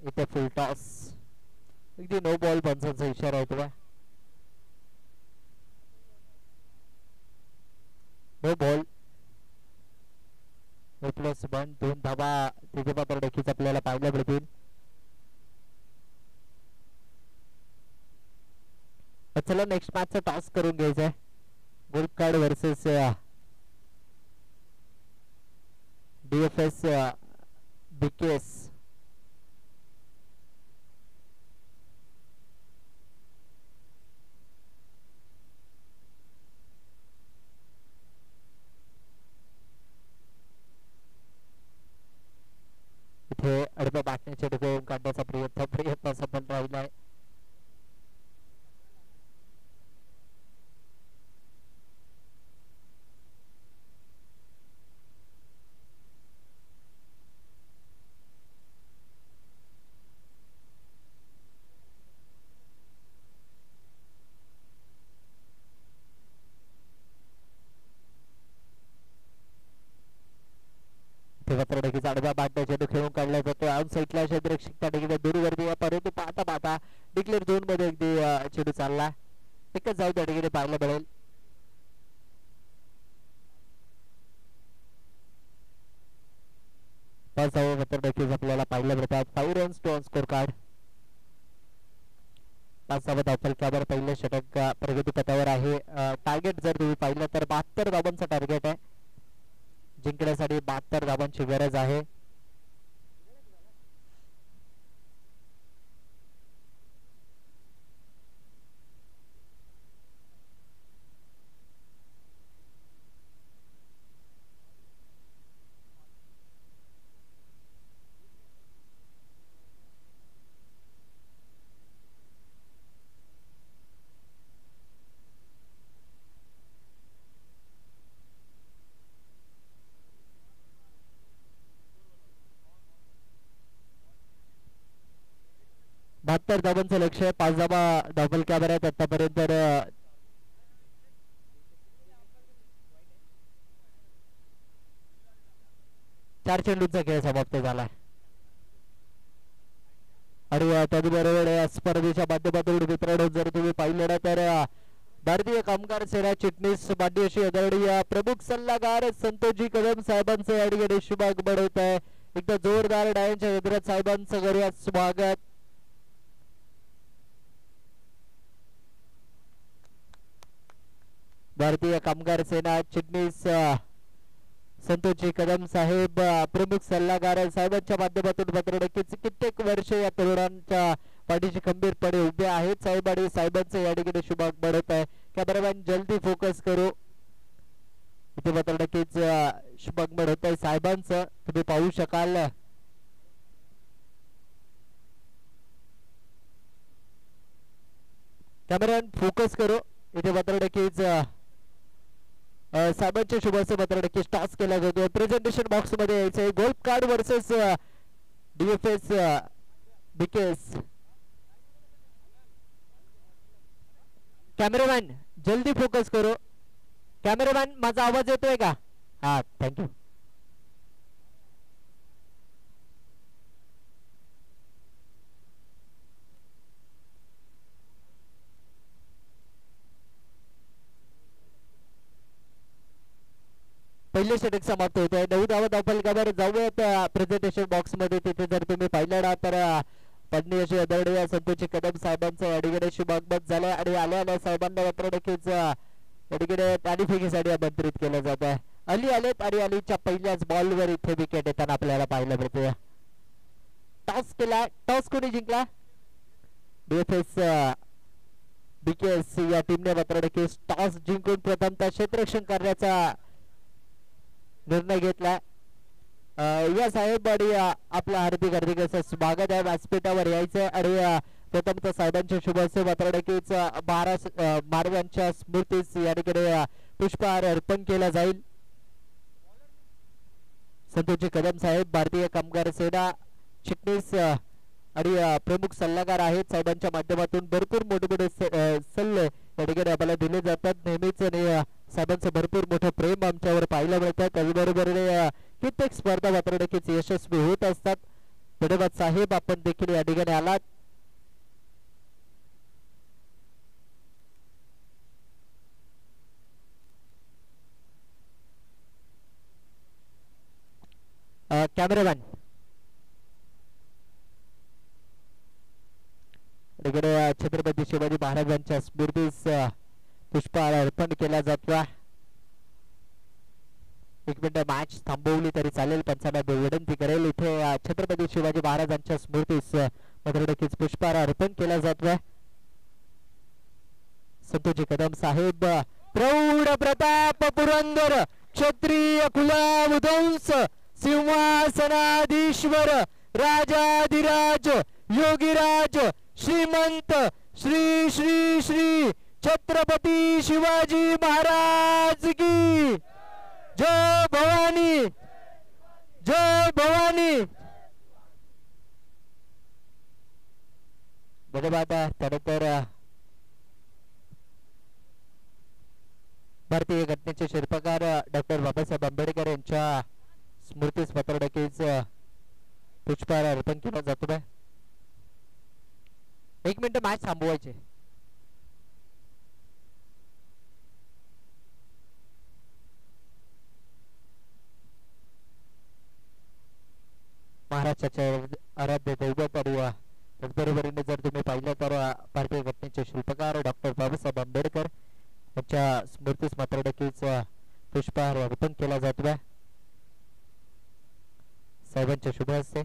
S1: इथे फुल टॉस. अगदी नो बॉल पंचांचा इशारा होतो. No ball. प्लस 1 2 धावा तिथे मात्र नक्कीच आपल्याला पाहायला मिळतील. चला नेक्स्ट मॅचचा टॉस करून घ्यायचा आहे. गुलकाड वर्सेस DFS BKS. इथे अडबा बाटण्याचे डोके काढण्याचा प्रयत्न सफल राहिला आहे. मात्र नक्कीच आडव्या बाटण्याचे चेंडू खेळून काढला जातो. आउट साईडला क्षेत्ररक्षक त्या ठिकाणी दूरवरती परंतु पाहता पाहता डिक्लेअर झोन मध्ये अगदी चेंडू चालला. एकच जाऊ त्या ठिकाणी पाहायला मिळेल. पाच धावा मात्र नक्कीच आपल्याला पाहायला मिळतात. 5 runs to on score card. 5 धावा धावफलकावर पहिले षटक प्रगती पथावर आहे. टार्गेट जर तुम्ही पाहिलं तर 72 धावांचा टार्गेट आहे. जिंकण्यासाठी 72 धावांची गरज आहे. बहात्तर धावांचं लक्ष आहे. 5 धावा धावफलकावर आहेत आतापर्यंत. 4 चेंडूंचा खेळ समाप्त झाला आणि त्याचबरोबर या स्पर्धेच्या माध्यमातून मित्रांनो जर तुम्ही पाहिलं ना तर भारतीय कामगार सेना चिटणीस मान्यशी आदरणीय प्रमुख सल्लागार संतोषजी कदम साहेबांचं या ठिकाणी शुभाग बनवत आहे. एकदा जोरदार डायांच्या गजरात साहेबांचं करूया स्वागत. भारतीय कामगार सेना चिटणीस संतोषजी कदम साहेब प्रमुख सल्लागार साहेबांच्या माध्यमातून मात्र नक्कीच कित्येक वर्ष या तरुणांच्या पाठीशी खंबीरपणे उभे आहेत. साहेब आणि साहेबांचं या ठिकाणी शुभाग बनवत आहे. कॅमेरामॅन जल्दी फोकस करू. इथे मात्र नक्कीच शुभाग बनवत आहे साहेबांचं तुम्ही पाहू शकाल. कॅमेरामॅन फोकस करू. इथे मात्र नक्कीच साहेबांच्या शुभाचे मात्र नक्कीच टॉस केला जातो. प्रेझेंटेशन बॉक्स मध्ये यायचंय. Golf card versus DFS BKS. Cameraman जल्दी फोकस करो. कॅमेरामॅन माझा आवाज येतोय का? हा थँक्यू. पहिले षटक समाप्त होत आहे. 9 धावा धावफलकावर जाऊयात प्रेझेंटेशन बॉक्स मध्ये. तिथे जर तुम्ही पाहिलं तर पत्नी अशी आदरणीय संतोषी कदम साहेबांचं अडीकडे शुभागमत झालंय आणि आल्या आल्या साहेबांना मात्र नक्कीच अडीकडे तारीफेकीसाठी आमंत्रित केलं जात आहे. अली आलेत आणि अलीच्या पहिल्याच बॉलवर इथे विकेट येताना आपल्याला पाहायला मिळते. टॉस केला. टॉस कोणी जिंकला? बीएफएस बीकेएस या टीमने मात्र नक्कीच टॉस जिंकून प्रथमतः क्षेत्ररक्षण करण्याचा निर्णय घेतला. या साहेब आणि आपलं हार्दिक हार्दिक असं स्वागत आहे. व्यासपीठावर यायचं आणि प्रथमतः साहेबांच्या शुभ हस्ते मात्र नक्कीच महाराजांच्या स्मृतीस या ठिकाणी पुष्पहार अर्पण केला जाईल. संतोषजी कदम साहेब भारतीय कामगार सेना चिटणीस आणि प्रमुख सल्लागार आहेत. साहेबांच्या माध्यमातून भरपूर मोठे मोठे सल्ले या ठिकाणी आम्हाला दिले जातात नेहमीच आणि साहेबांचं भरपूर मोठं प्रेम आमच्यावर पाहायला मिळतं. त्याचबरोबर कित्येक स्पर्धा मात्र नक्कीच यशस्वी होत असतात. धन्यवाद साहेब, आपण देखील या ठिकाणी आलात. कॅमेरामॅन छत्रपती शिवाजी महाराजांच्या स्मृतीस पुष्पहार अर्पण केला जातो. 1 मिनिट मॅच थांबवली तरी चालेल. पंचांना विनंती करेल इथे छत्रपती शिवाजी महाराजांच्या स्मृतीस मात्र नक्कीच पुष्पहार अर्पण केला जातोय. संतोषजी कदम साहेब प्रौढ प्रताप पुरंदर क्षत्रिय कुलावधंस सिंहासनाधीश्वर राजाधिराज योगीराज श्रीमंत श्री श्री श्री छत्रपती शिवाजी महाराज की जय भवानी, जय भवानी. धन्यवाद. त्यानंतर भारतीय घटनेचे शिल्पकार डॉक्टर बाबासाहेब आंबेडकर यांच्या स्मृतीस मात्र नक्कीच पुष्पहार अर्पण केला जातो. 1 मिनिट मॅच थांबवायचे. महाराष्ट्राच्या आराध्य दैवत आणि त्याचबरोबरीने जर तुम्ही पाहिलं तर भारतीय घटनेचे शिल्पकार डॉक्टर बाबासाहेब आंबेडकर यांच्या स्मृतीस मात्र नक्कीच पुष्पहार अर्पण केला जातो साहेबांच्या शुभ हस्ते.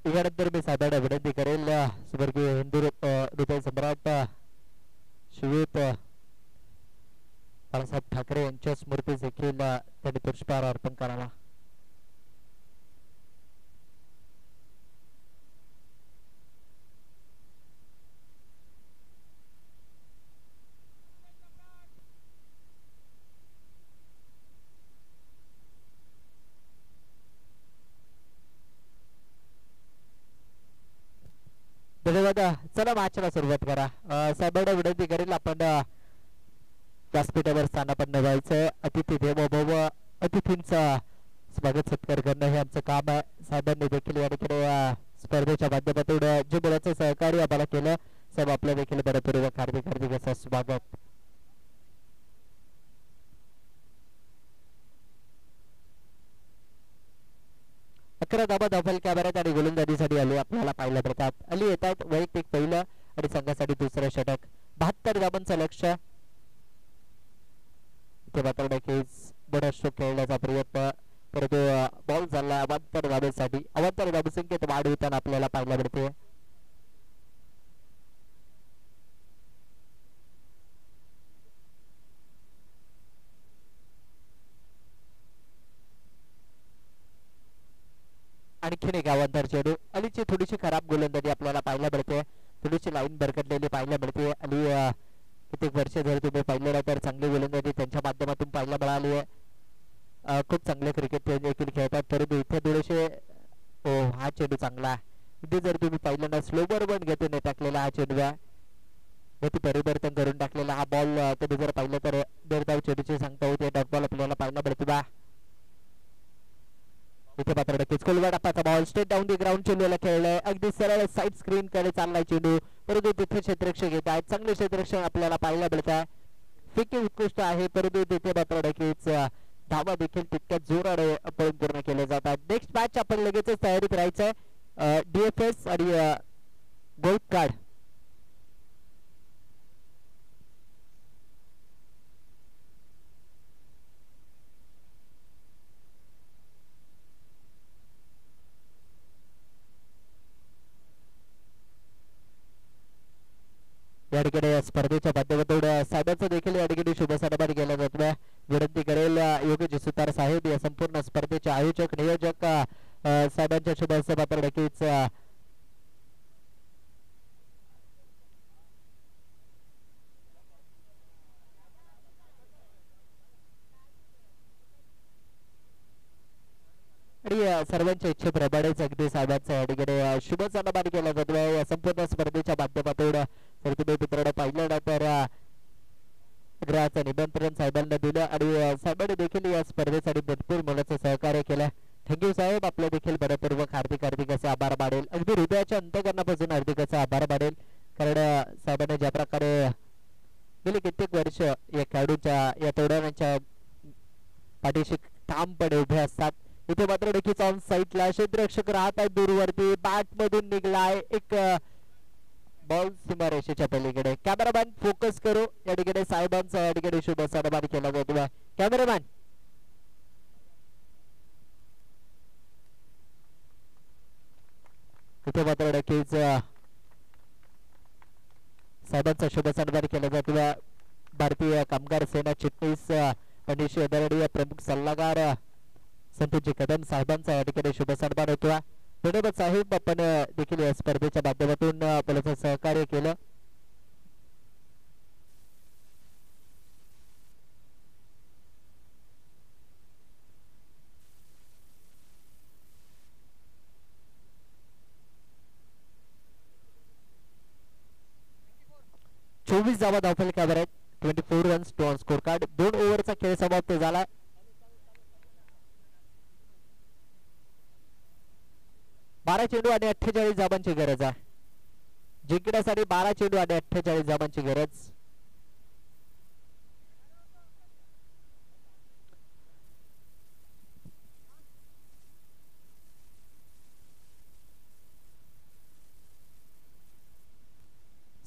S1: यानंतर मी साहेबांना विनंती करेल स्वर्गीय हिंदू हृदय सम्राट श्रीयुत बाळासाहेब ठाकरे यांच्या स्मृतीस देखील त्यांनी पुष्पहार अर्पण करावा. धन्यवाद. चला मॅचला सुरुवात करा. साहेबांना विनंती करेल आपण व्यासपीठावर स्थानापन्न व्हायचं. अतिथी देवो भव, अतिथींचा स्वागत सत्कार करणं हे आमचं काम आहे. साहेबांनी देखील या ठिकाणी स्पर्धेच्या माध्यमातून जे मुलाचं सहकार्य आम्हाला केलं साहेब आपलं देखील बरोपूर्वक हार्दिक हार्दिक असं स्वागत. अकरा धावा धावफल कॅमेऱ्यात आणि गोलंदाजीसाठी आले आपल्याला पाहायला मिळतात. अली येत आहेत. वैयक्तिक पहिलं आणि संघासाठी दुसरं षटक. 72 धावांचं लक्ष्य. इथे मात्र नक्कीच बडा स्ट्रोक खेळण्याचा प्रयत्न परंतु बॉल झाला अवांतर धावेसाठी. अवांतर धावसंख्येत वाढ होताना आपल्याला पाहायला मिळते. आणखीन एक अवांतर चेंडू. अलीची थोडीशी खराब गोलंदाजी आपल्याला पाहायला मिळते. थोडीशी लाईन भरकटलेली पाहायला मिळते आणि कित्येक वर्ष जर तुम्ही पाहिलं तर चांगली गोलंदाजी त्यांच्या माध्यमातून पाहायला मिळाली आहे. खूप चांगले क्रिकेट देखील खेळतात, परंतु इथे थोडेसे हा चेंडू चांगला इथे जर तुम्ही पाहिलं ना स्लोवर वन गतीने टाकलेला हा चेंडू आहे, गती परिवर्तन करून टाकलेला हा बॉल तुम्ही जर पाहिलं तर निर्धाव चेंडूची सांगता होते डॉट बॉल आपल्याला पाहायला मिळतो बा. इथे मात्र नक्कीच कोलवाडापाचा ball straight down the ground चेंडूला खेळलाय, अगदी सरळ साईड स्क्रीन कडे चाललाय चेंडू, परंतु तिथे क्षेत्ररक्षक येत आहेत, चांगले क्षेत्ररक्षक आपल्याला पाहायला मिळत आहे. फिकी उत्कृष्ट आहे, परंतु तिथे मात्र नक्कीच धावा देखील तितक्याच जोराने पळून पूर्ण केले जातात. नेक्स्ट मॅच आपण लगेचच तयारीत राहायचंय. DFS आणि गोल्ड कार्ड या ठिकाणी स्पर्धेच्या माध्यमातून साहेबांचा देखील या ठिकाणी शुभ सन्मान केला जातो. विनंती करेल योगेश सुतार साहेब या संपूर्ण स्पर्धेचे आयोजक नियोजक साहेबांच्या शुभ हस्ते मात्र नक्कीच आणि सर्वांच्या इच्छेप्रमाणेच अगदी साहेबांचा या ठिकाणी शुभ सन्मान केला जातो या संपूर्ण स्पर्धेच्या माध्यमातून. तर तुम्ही मित्रांनो पाहिलं ना तर ग्रहाचं निमंत्रण साहेबांना दिलं आणि साहेबांनी देखील या स्पर्धेसाठी भरपूर मोलाचं सहकार्य केलं. थँक्यू साहेब, आपलं देखील मनपूर्वक हार्दिक असे आभार मानेल, अगदी हृदयाच्या अंतकरणापासून हार्दिक असे आभार मानेल. कारण साहेबांनी ज्या प्रकारे गेली कित्येक वर्ष या खेळाडूंच्या या तरुणांच्या पाठीशी ठामपणे उभे असतात. इथे मात्र नक्कीच ऑन साईडला क्षेत्ररक्षक राहत आहे, दूरवरती बॅट मधून निघलाय एक बॉल सीमारेषेच्या पलीकडे. कॅमेरामॅन फोकस करू, या ठिकाणी साहेबांचा या ठिकाणी शुभ सन्मान केला जातो. कॅमेरामॅन इथे मात्र नक्कीच साहेबांचा शुभ सन्मान केला जातो. भारतीय कामगार सेना चिटणीस पंडित आदरणीय प्रमुख सल्लागार संतोषजी कदम साहेबांचा या ठिकाणी शुभ सन्मान होतो. धन्यवाद साहेब, आपण देखील या स्पर्धेच्या माध्यमातून बोलायचं सहकार्य केलं. चोवीस धावा धावफलकावर आहेत, 24 runs to on score card. 2 ओव्हरचा खेळ समाप्त झाला. बारा चेंडू आणि 48 धावांची गरज आहे जिंकण्यासाठी. 12 चेंडू आणि 48 धावांची गरज.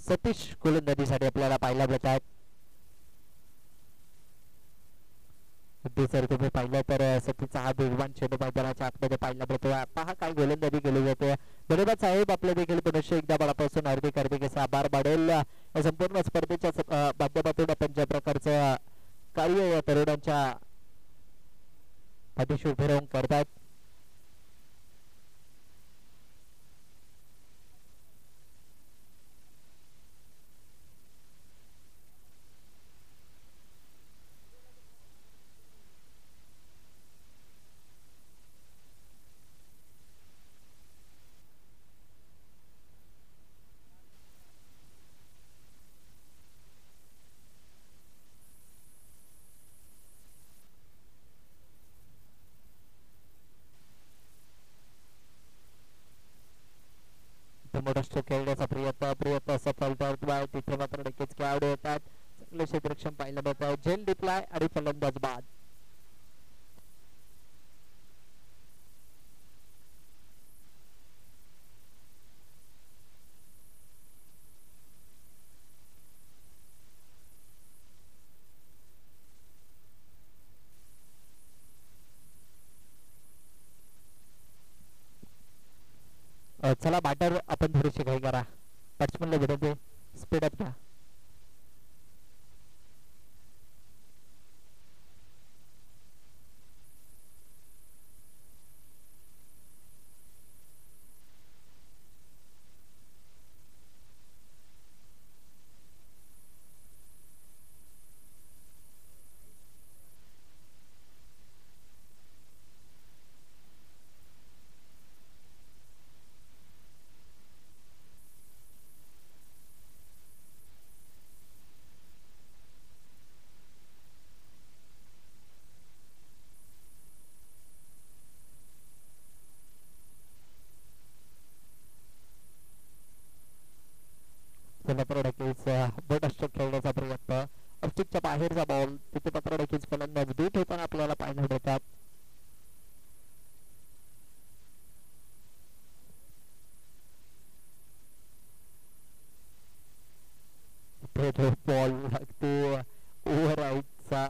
S1: सतीश गोलंदाजीसाठी आपल्याला पाहायला मिळत आहेत. जर तुम्ही पाहिलं तर सतीचा हा वेगवान चेंडू मैदानाच्या आतमध्ये पाहायला मिळतो. पहा काय गोलंदाजी केली जाते. धन्यवाद साहेब, आपल्या देखील पुनश्च एकदा मनापासून हार्दिक असे आभार मानेल. या संपूर्ण स्पर्धेच्या माध्यमातून आपण ज्या प्रकारचं कार्य या तरुणांच्या पाठीशी उभे राहून करतात. मोठा स्ट्रोक खेळण्याचा प्रयत्न सफल ठरतोय. तिथे मात्र नक्कीच खेळाडू येतात, चांगले क्षेत्ररक्षण पाहायला मिळत आहे. झेल डिप्लाय आणि फलंदाज बाद. चला बॅटर आपण थोडीशी घाई करा, बॅट्समनला विनंती स्पीड अप घ्या. चला तर नक्कीच मोठा स्ट्रोक खेळण्याचा प्रयत्न ऑफस्टिकच्या बाहेरचा बॉल तिथे मात्र नक्कीच फलंदाज बीट होताना आपल्याला पाहायला मिळतात. बॉल लागतो ओव्हर आउटचा.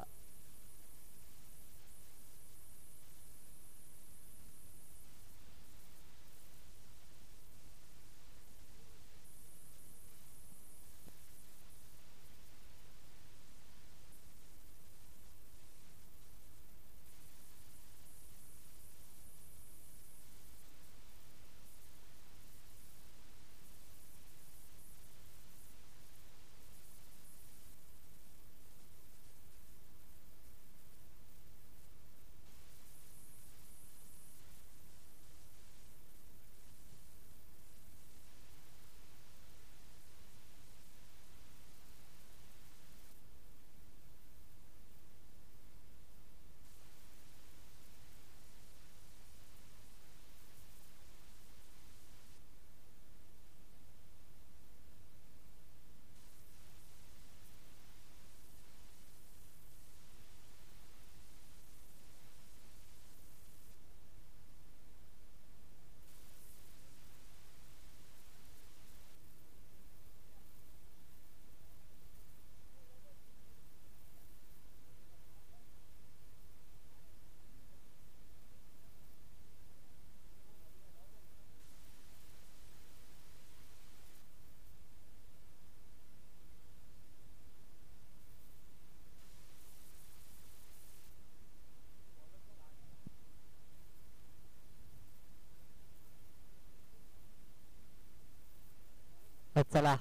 S1: चला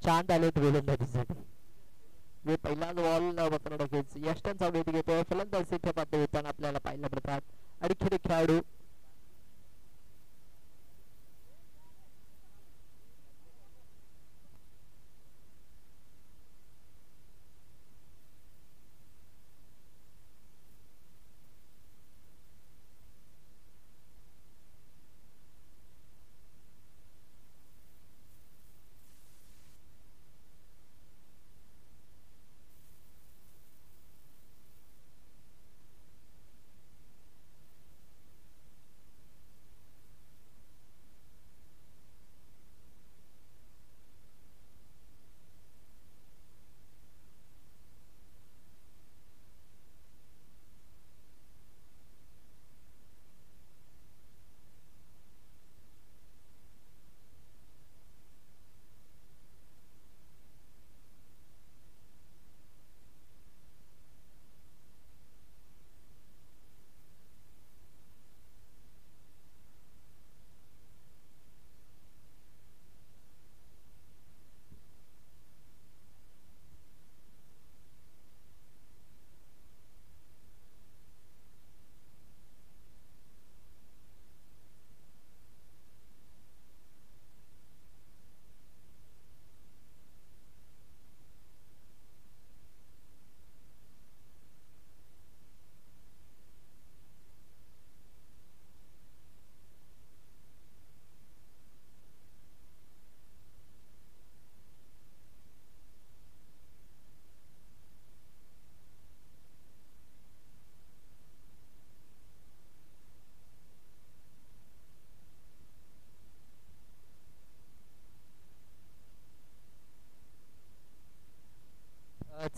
S1: चांद आलेत गोलंदाजीसाठी. जे पहिला बॉल मात्र नक्कीच यष्टांचा वेध घेतोय फलंदाज इथे बाध्य होताना आपल्याला पाहायला मिळतात. आणि खेळ खेळाडू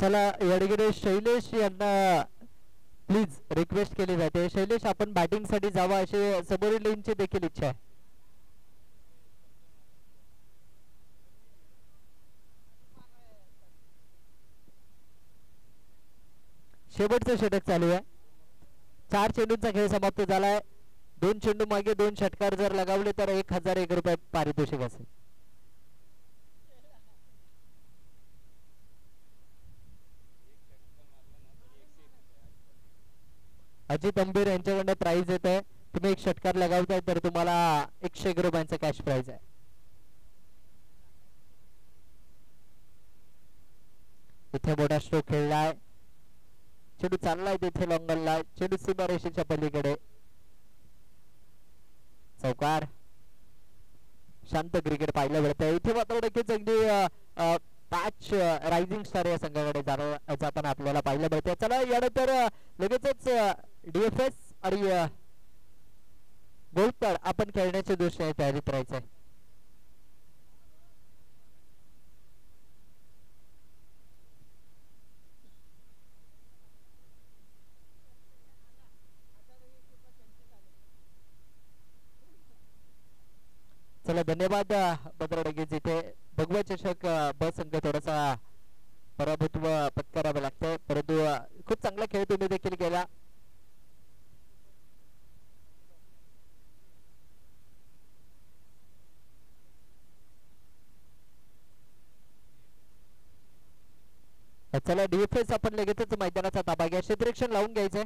S1: चला यडगिरे शैलेश यांना प्लीज रिक्वेस्ट केली जाते. शैलेश आपण बॅटिंग साठी जावा अशी समोरील लेनची देखील इच्छा आहे. शेवटचं षटक चालू आहे. 4 चेंडूंचा खेळ समाप्त झालाय. 2 चेंडू मागे 2 षटकार जर लगावले तर 1001 रुपये पारितोषिक असेल. अजित अंबीर यांच्याकडनं प्राइज येत आहे. तुम्ही 1 षटकार लगावताय तर तुम्हाला 101 रुपयांचा कॅश प्राइज आहे. इथे मोठा स्ट्रोक खेळलाय. चेंडू चाललाय तिथे लॉंगलला. चेंडू सीमारेषेच्या पलीकडे. चौकार. शांत क्रिकेट पाहायला मिळतंय इथे मात्र नक्कीच अगदी मॅच रायझिंग स्टार या संघाकडे जाताना आपल्याला पाहायला मिळते. चला यानंतर लगेचच DFS आणि गोलपाड आपण खेळण्याच्या दृष्टीने तयारीत राहायचंय. चला धन्यवाद बद्रडगेज. इथे भगवा चषक ब संघ थोडासा पराभूत्व पत्करावं लागतंय परंतु खूप चांगला खेळ तुम्ही देखील केला. चला DFS आपण लगेचच मैदानाचा ताबा घ्या. क्षेत्ररक्षण लावून घ्यायचंय.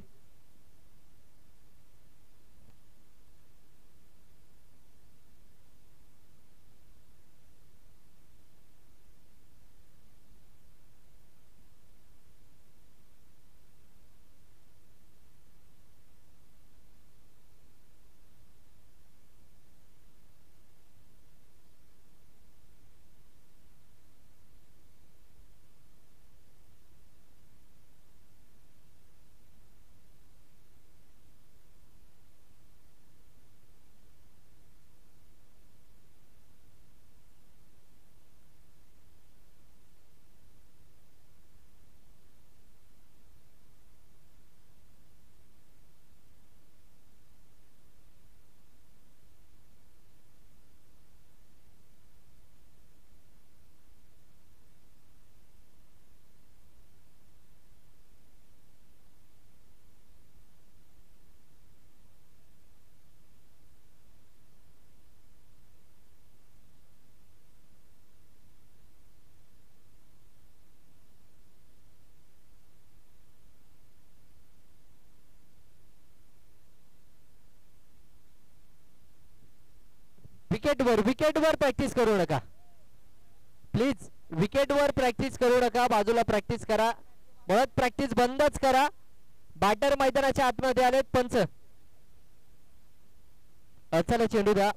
S1: विकेटवर प्रॅक्टिस करू नका प्लीज. विकेटवर प्रॅक्टिस करू नका. बाजूला प्रॅक्टिस करा. मुळात प्रॅक्टिस बंदच करा. बॅटर मैदानाच्या आतमध्ये आलेत. पंच चला चेंडू द्या.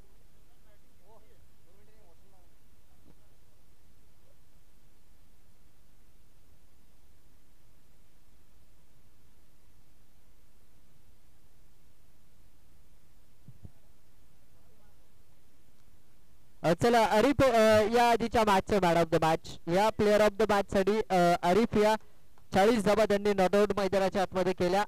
S1: चला अरिफ या आधीच्या मॅचचे मॅन ऑफ द मॅच. या प्लेअर ऑफ द मॅच साठी अरिफ या 40 धावा त्यांनी नॉट आउट मैदानाच्या आतमध्ये केल्या.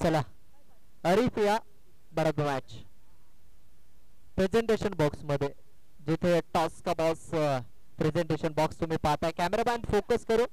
S1: चला अरिफ या man of the match. Presentation box मध्ये जिथे टॉस का बॉस प्रेझेंटेशन बॉक्स तुम्ही पाहताय. कॅमेरामॅन फोकस करू.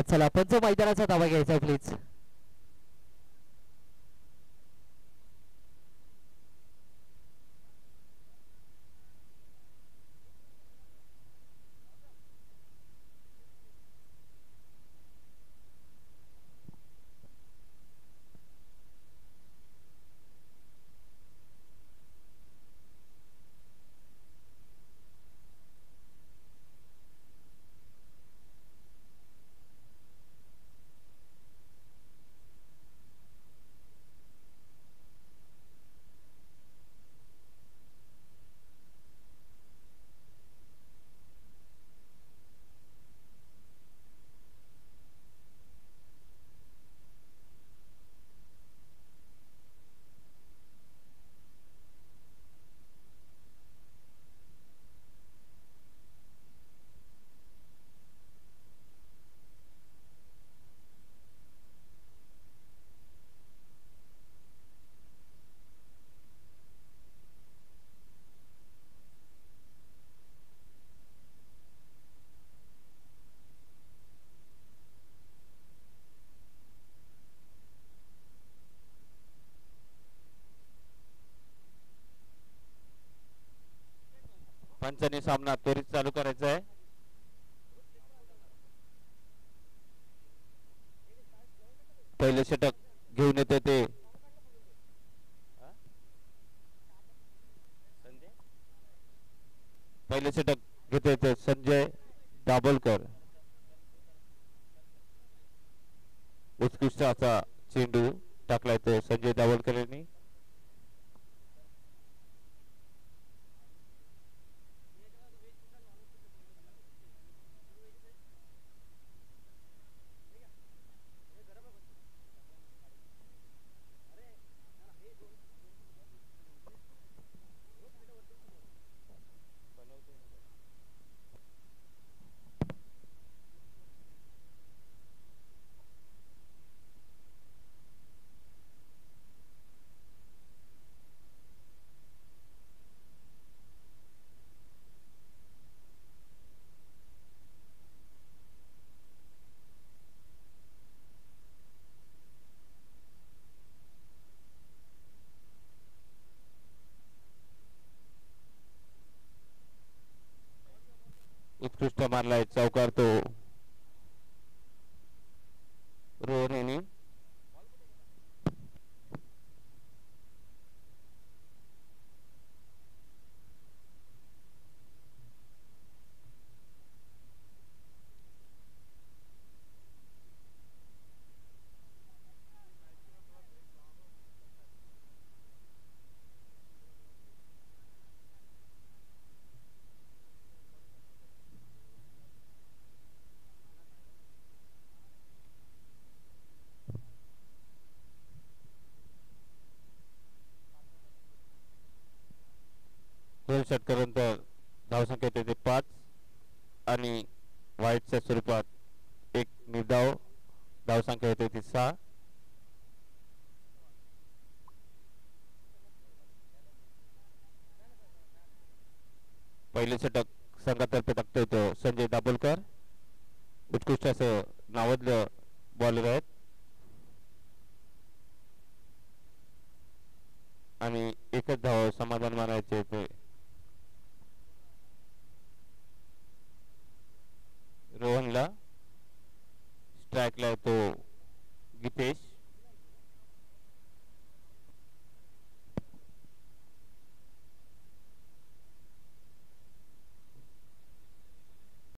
S1: चला पंच मैदानाचा ताबा घ्यायचा प्लीज.
S2: पंचांनी सामना त्वरित चालू करायचा आहे. पहिले षटक घेऊन येते ते पहिले षटक घेते ते संजय दाभोलकर. उत्कृष्ट असा चेंडू टाकलाय तो संजय दाभोलकर यांनी. उत्कृष्ट मारलाय चौकार तो रोहन यांनी. दोन षटकानंतर धावसंख्या येते 5 आणि वाईटच्या स्वरूपात एक निर्धाव. धावसंख्या येते ती 6. पहिले षटक संघातर्फे टाकतोय तो संजय दाभोलकर. उत्कृष्ट असं नावाजलं बॉलर आहेत आणि एकच धाव समाधान मानायचे ते रोहनला. स्ट्राईकला तो गीतेश.